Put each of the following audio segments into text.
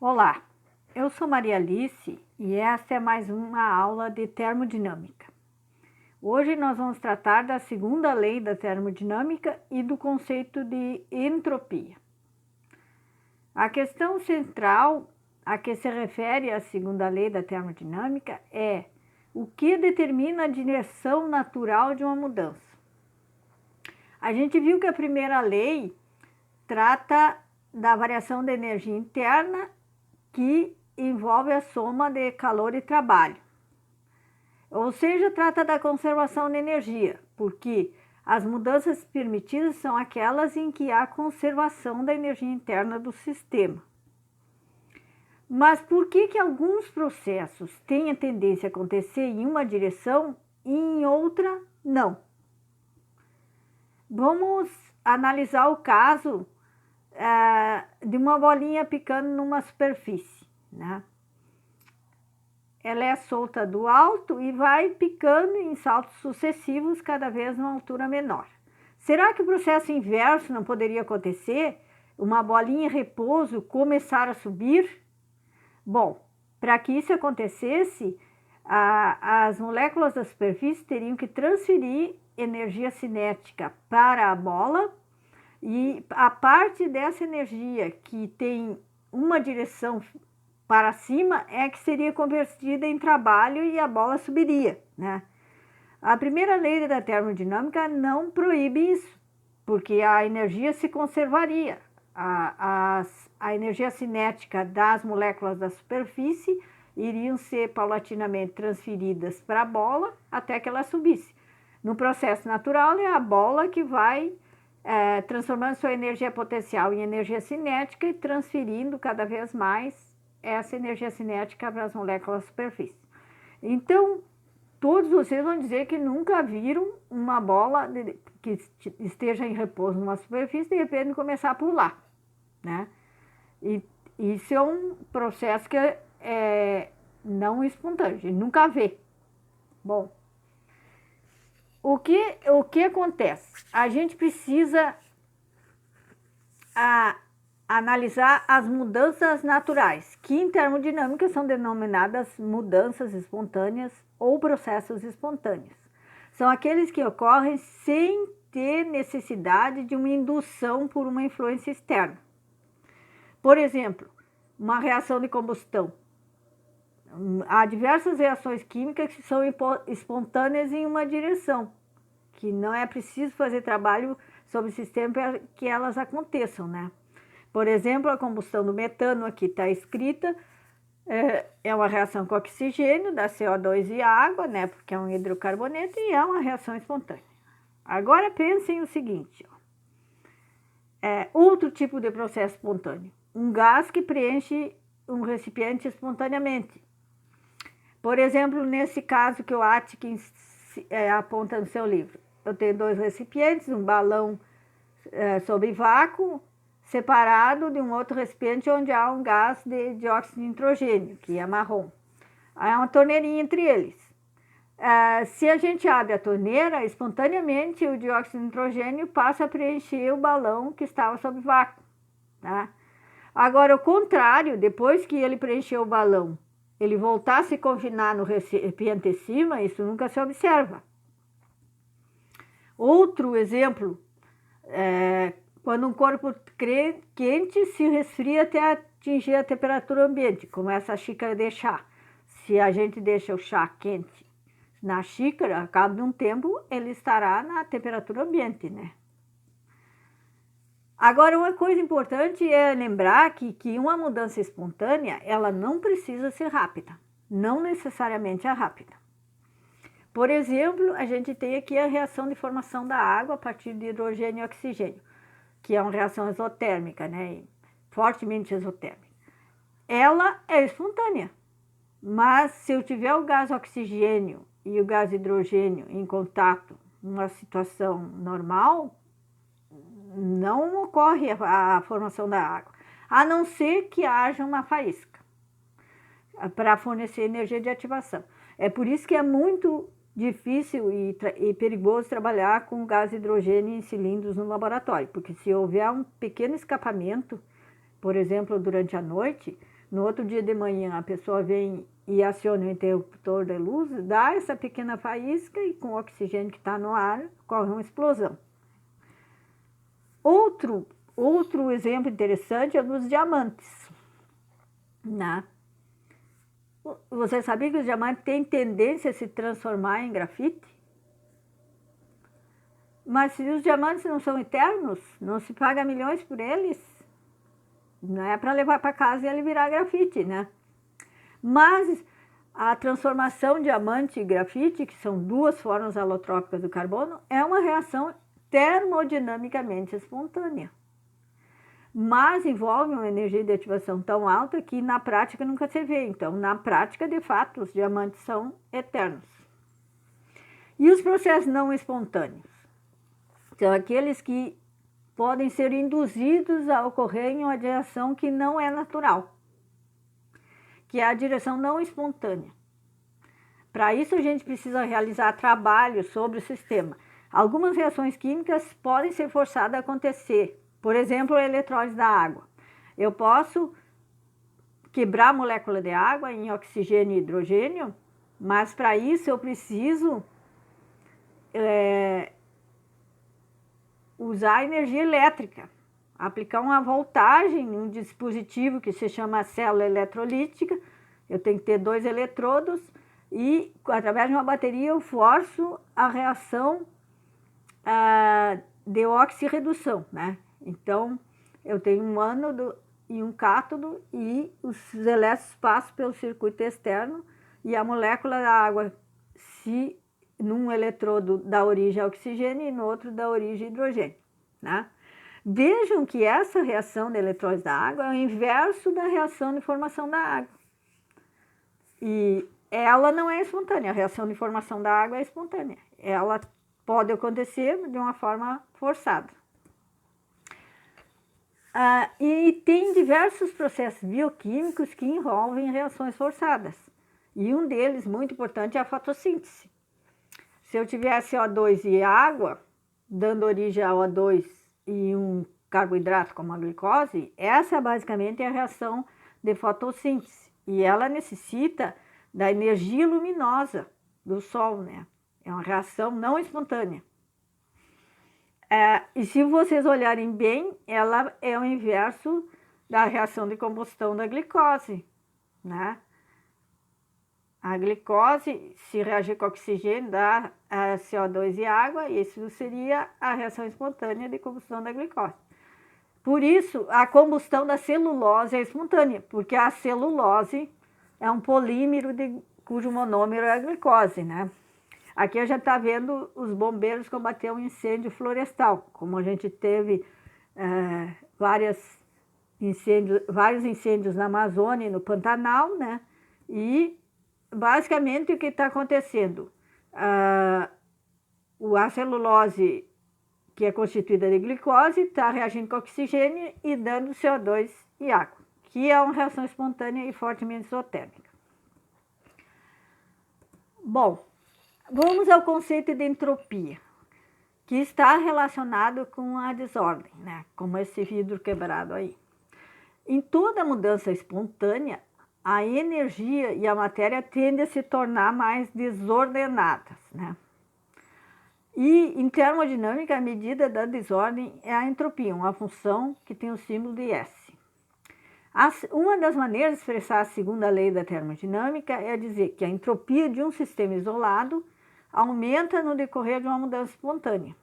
Olá, eu sou Maria Alice e esta é mais uma aula de termodinâmica. Hoje nós vamos tratar da segunda lei da termodinâmica e do conceito de entropia. A questão central a que se refere a segunda lei da termodinâmica é o que determina a direção natural de uma mudança. A gente viu que a primeira lei trata da variação da energia interna que envolve a soma de calor e trabalho. Ou seja, trata da conservação de energia, porque as mudanças permitidas são aquelas em que há conservação da energia interna do sistema. Mas por que alguns processos têm a tendência a acontecer em uma direção e em outra não? Vamos analisar o caso de uma bolinha picando numa superfície, né? Ela é solta do alto e vai picando em saltos sucessivos, cada vez numa altura menor. Será que o processo inverso não poderia acontecer? Uma bolinha em repouso começar a subir? Bom, para que isso acontecesse, as moléculas da superfície teriam que transferir energia cinética para a bola, e a parte dessa energia que tem uma direção para cima é que seria convertida em trabalho e a bola subiria, né? A primeira lei da termodinâmica não proíbe isso, porque a energia se conservaria. A energia cinética das moléculas da superfície iriam ser paulatinamente transferidas para a bola até que ela subisse. No processo natural, é a bola que vai transformando sua energia potencial em energia cinética e transferindo cada vez mais essa energia cinética para as moléculas da superfície. Então, todos vocês vão dizer que nunca viram uma bola que esteja em repouso numa superfície e de repente começar a pular, né? E isso é um processo que é não espontâneo, a gente nunca vê. Bom, o que acontece? A gente precisa analisar as mudanças naturais, que em termodinâmica são denominadas mudanças espontâneas ou processos espontâneos. São aqueles que ocorrem sem ter necessidade de uma indução por uma influência externa. Por exemplo, uma reação de combustão. Há diversas reações químicas que são espontâneas em uma direção, que não é preciso fazer trabalho sobre o sistema para que elas aconteçam, né? Por exemplo, a combustão do metano, aqui está escrita, é uma reação com oxigênio, dá CO2 e água, né? Porque é um hidrocarboneto e é uma reação espontânea. Agora pensem o seguinte, outro tipo de processo espontâneo, um gás que preenche um recipiente espontaneamente. Por exemplo, nesse caso que o Atkins aponta no seu livro, eu tenho dois recipientes, um balão sob vácuo, separado de um outro recipiente onde há um gás de dióxido de nitrogênio, que é marrom. Há uma torneirinha entre eles. Se a gente abre a torneira, espontaneamente o dióxido de nitrogênio passa a preencher o balão que estava sob vácuo, tá? Agora, o contrário, depois que ele preencheu o balão, ele voltar a se confinar no recipiente de cima, isso nunca se observa. Outro exemplo, quando um corpo quente se resfria até atingir a temperatura ambiente, como essa xícara de chá. Se a gente deixa o chá quente na xícara, ao cabo de um tempo, ele estará na temperatura ambiente, né? Agora, uma coisa importante é lembrar que uma mudança espontânea, ela não precisa ser rápida, não necessariamente é rápida. Por exemplo, a gente tem aqui a reação de formação da água a partir de hidrogênio e oxigênio, que é uma reação exotérmica, né? Fortemente exotérmica. Ela é espontânea, mas se eu tiver o gás oxigênio e o gás hidrogênio em contato numa situação normal, não ocorre a formação da água, a não ser que haja uma faísca para fornecer energia de ativação. É por isso que é muito difícil e perigoso trabalhar com gás hidrogênio em cilindros no laboratório, porque se houver um pequeno escapamento, por exemplo, durante a noite, no outro dia de manhã a pessoa vem e aciona o interruptor de luz, dá essa pequena faísca e com o oxigênio que está no ar, ocorre uma explosão. Outro exemplo interessante é dos diamantes, né? Você sabia que os diamantes têm tendência a se transformar em grafite? Mas se os diamantes não são eternos, não se paga milhões por eles, não é para levar para casa e ele virar grafite, né? Mas a transformação diamante e grafite, que são duas formas alotrópicas do carbono, é uma reação termodinamicamente espontânea. Mas envolve uma energia de ativação tão alta que na prática nunca se vê. Então, na prática, de fato, os diamantes são eternos. E os processos não espontâneos? São aqueles que podem ser induzidos a ocorrer em uma direção que não é natural, que é a direção não espontânea. Para isso, a gente precisa realizar trabalhos sobre o sistema. Algumas reações químicas podem ser forçadas a acontecer. Por exemplo, a eletrólise da água. Eu posso quebrar a molécula de água em oxigênio e hidrogênio, mas para isso eu preciso usar energia elétrica, aplicar uma voltagem em um dispositivo que se chama célula eletrolítica. Eu tenho que ter 2 eletrodos e, através de uma bateria, eu forço a reação de oxirredução, né? Então, eu tenho um ânodo e um cátodo e os elétrons passam pelo circuito externo e a molécula da água, se num eletrodo dá origem a oxigênio e no outro dá origem a hidrogênio, né? Vejam que essa reação de eletrólise da água é o inverso da reação de formação da água. E ela não é espontânea, a reação de formação da água é espontânea. Ela pode acontecer de uma forma forçada. E tem diversos processos bioquímicos que envolvem reações forçadas. E um deles, muito importante, é a fotossíntese. Se eu tiver CO2 e água, dando origem a O2 e um carboidrato como a glicose, essa basicamente é a reação de fotossíntese. E ela necessita da energia luminosa do Sol, né? É uma reação não espontânea. E se vocês olharem bem, ela é o inverso da reação de combustão da glicose, né? A glicose, se reagir com oxigênio, dá CO2 e água, e isso seria a reação espontânea de combustão da glicose. Por isso, a combustão da celulose é espontânea, porque a celulose é um polímero cujo monômero é a glicose, né? Aqui a gente está vendo os bombeiros combater um incêndio florestal, como a gente teve vários incêndios na Amazônia e no Pantanal, né? E basicamente o que está acontecendo? A celulose, que é constituída de glicose, está reagindo com oxigênio e dando CO2 e água, que é uma reação espontânea e fortemente isotérmica. Bom, vamos ao conceito de entropia, que está relacionado com a desordem, né? Como esse vidro quebrado aí. Em toda mudança espontânea, a energia e a matéria tendem a se tornar mais desordenadas, né? E em termodinâmica, a medida da desordem é a entropia, uma função que tem o símbolo de S. Uma das maneiras de expressar a segunda lei da termodinâmica é dizer que a entropia de um sistema isolado aumenta no decorrer de uma mudança espontânea.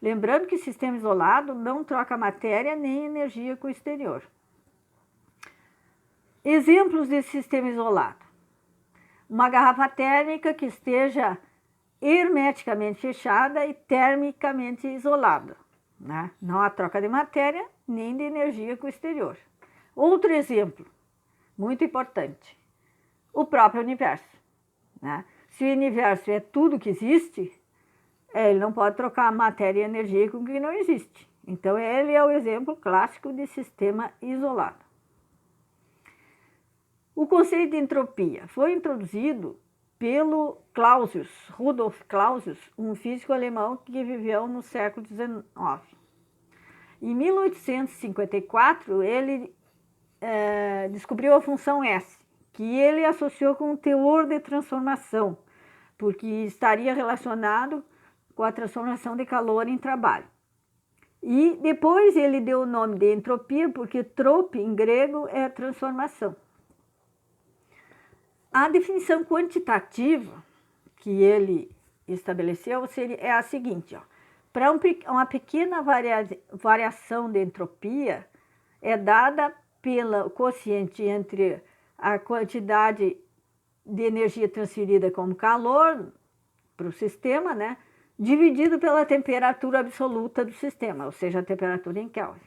Lembrando que sistema isolado não troca matéria nem energia com o exterior. Exemplos de sistema isolado. Uma garrafa térmica que esteja hermeticamente fechada e termicamente isolada, né? Não há troca de matéria nem de energia com o exterior. Outro exemplo, muito importante, o próprio universo, né? Se o universo é tudo que existe, ele não pode trocar matéria e energia com o que não existe. Então, ele é o exemplo clássico de sistema isolado. O conceito de entropia foi introduzido pelo Rudolf Clausius, um físico alemão que viveu no século XIX. Em 1854, ele descobriu a função S, que ele associou com o teor de transformação, porque estaria relacionado com a transformação de calor em trabalho. E depois ele deu o nome de entropia, porque trop em grego é transformação. A definição quantitativa que ele estabeleceu é a seguinte: para uma pequena variação de entropia é dada pelo quociente entre a quantidade de energia transferida como calor para o sistema, né, dividido pela temperatura absoluta do sistema, ou seja, a temperatura em Kelvin.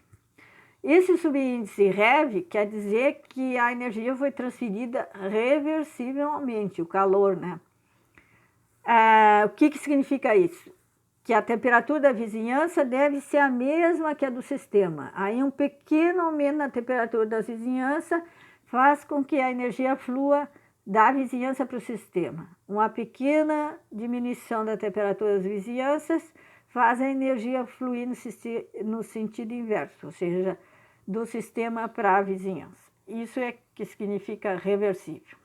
Esse subíndice REV quer dizer que a energia foi transferida reversivelmente, o calor, né? O que significa isso? Que a temperatura da vizinhança deve ser a mesma que a do sistema. Aí um pequeno aumento na temperatura da vizinhança faz com que a energia flua da vizinhança para o sistema. Uma pequena diminuição da temperatura das vizinhanças faz a energia fluir no sentido inverso, ou seja, do sistema para a vizinhança. Isso é que significa reversível,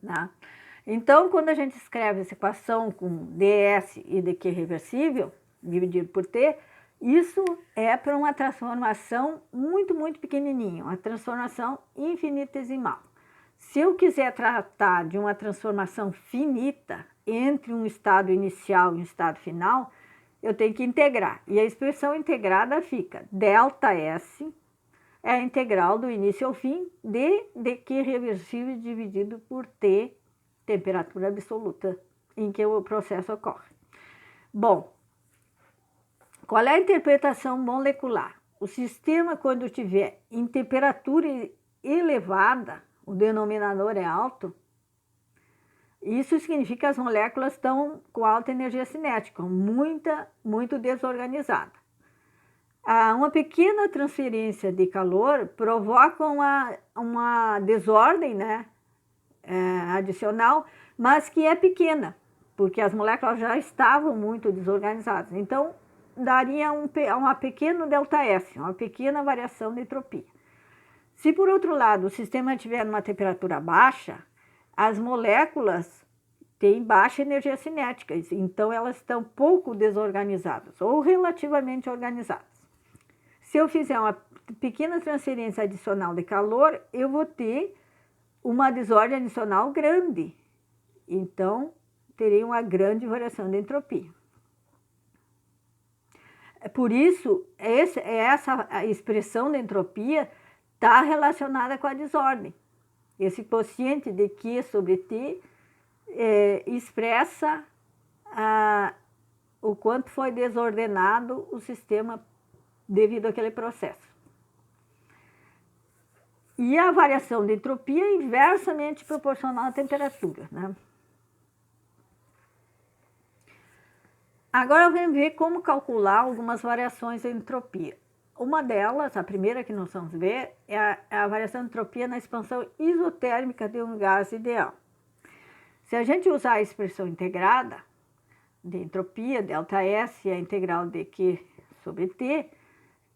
né? Então, quando a gente escreve essa equação com ds e dq reversível, dividido por t, isso é para uma transformação muito, muito pequenininha, uma transformação infinitesimal. Se eu quiser tratar de uma transformação finita entre um estado inicial e um estado final, eu tenho que integrar. E a expressão integrada fica ΔS é a integral do início ao fim de dq reversível dividido por t, temperatura absoluta em que o processo ocorre. Bom, qual é a interpretação molecular? O sistema, quando tiver em temperatura elevada, o denominador é alto, isso significa que as moléculas estão com alta energia cinética, muito desorganizada. Uma pequena transferência de calor provoca uma desordem, né, adicional, mas que é pequena, porque as moléculas já estavam muito desorganizadas. Então, daria uma pequena ΔS, uma pequena variação de entropia. Se, por outro lado, o sistema estiver numa temperatura baixa, as moléculas têm baixa energia cinética, então elas estão pouco desorganizadas ou relativamente organizadas. Se eu fizer uma pequena transferência adicional de calor, eu vou ter uma desordem adicional grande. Então, terei uma grande variação de entropia. Por isso, essa expressão de entropia está relacionada com a desordem. Esse quociente de Q sobre T expressa o quanto foi desordenado o sistema devido àquele processo. E a variação de entropia é inversamente proporcional à temperatura, né? Agora vamos ver como calcular algumas variações de entropia. Uma delas, a primeira que nós vamos ver, é a variação de entropia na expansão isotérmica de um gás ideal. Se a gente usar a expressão integrada de entropia, ΔS, é a integral de Q sobre T,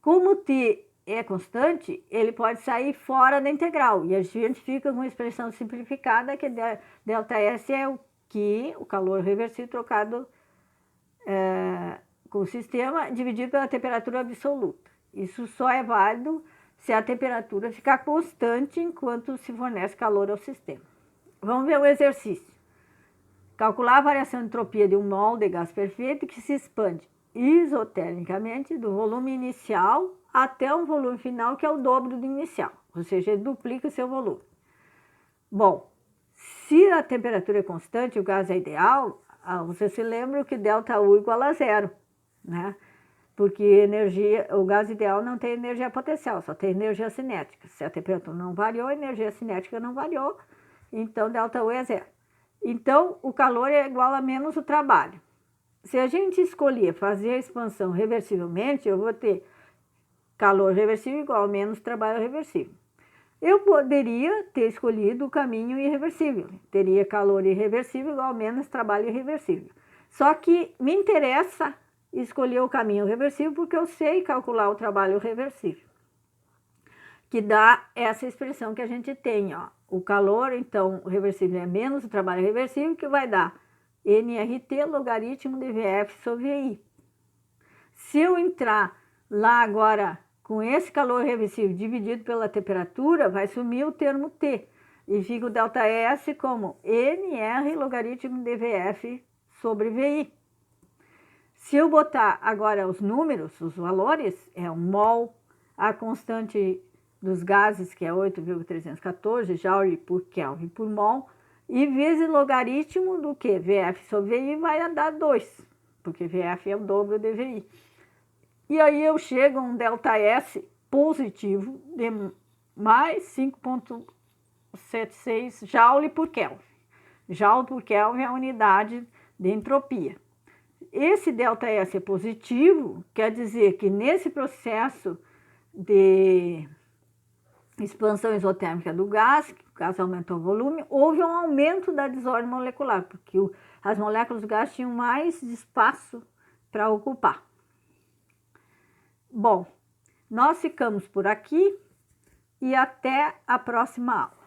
como T é constante, ele pode sair fora da integral. E a gente fica com uma expressão simplificada, que ΔS é o Q, o calor reversível trocado com o sistema, dividido pela temperatura absoluta. Isso só é válido se a temperatura ficar constante enquanto se fornece calor ao sistema. Vamos ver o exercício. Calcular a variação de entropia de um mol de gás perfeito que se expande isotermicamente do volume inicial até um volume final que é o dobro do inicial, ou seja, ele duplica o seu volume. Bom, se a temperatura é constante, o gás é ideal, você se lembra que ΔU igual a zero, né? Porque o gás ideal não tem energia potencial, só tem energia cinética. Se a temperatura não variou, a energia cinética não variou, então ΔU é zero. Então, o calor é igual a menos o trabalho. Se a gente escolher fazer a expansão reversivelmente, eu vou ter calor reversível igual a menos trabalho reversível. Eu poderia ter escolhido o caminho irreversível. Teria calor irreversível igual a menos trabalho irreversível. Só que me interessa escolher o caminho reversível porque eu sei calcular o trabalho reversível. que dá essa expressão que a gente tem, ó. O calor, então, reversível é menos o trabalho reversível, que vai dar nRT logaritmo de VF sobre VI. Se eu entrar lá agora com esse calor reversível dividido pela temperatura, vai sumir o termo T. E fica o ΔS como NR logaritmo de VF sobre VI. Se eu botar agora os números, os valores, é o mol, a constante dos gases, que é 8,314 joule por Kelvin por mol, e vezes logaritmo do que? VF sobre VI vai dar 2, porque VF é o dobro de VI. E aí eu chego a um ΔS positivo de mais 5,76 joule por Kelvin. Joule por Kelvin é a unidade de entropia. Esse ΔS é positivo, quer dizer que nesse processo de expansão isotérmica do gás, que o gás aumentou o volume, houve um aumento da desordem molecular, porque as moléculas do gás tinham mais espaço para ocupar. Bom, nós ficamos por aqui e até a próxima aula.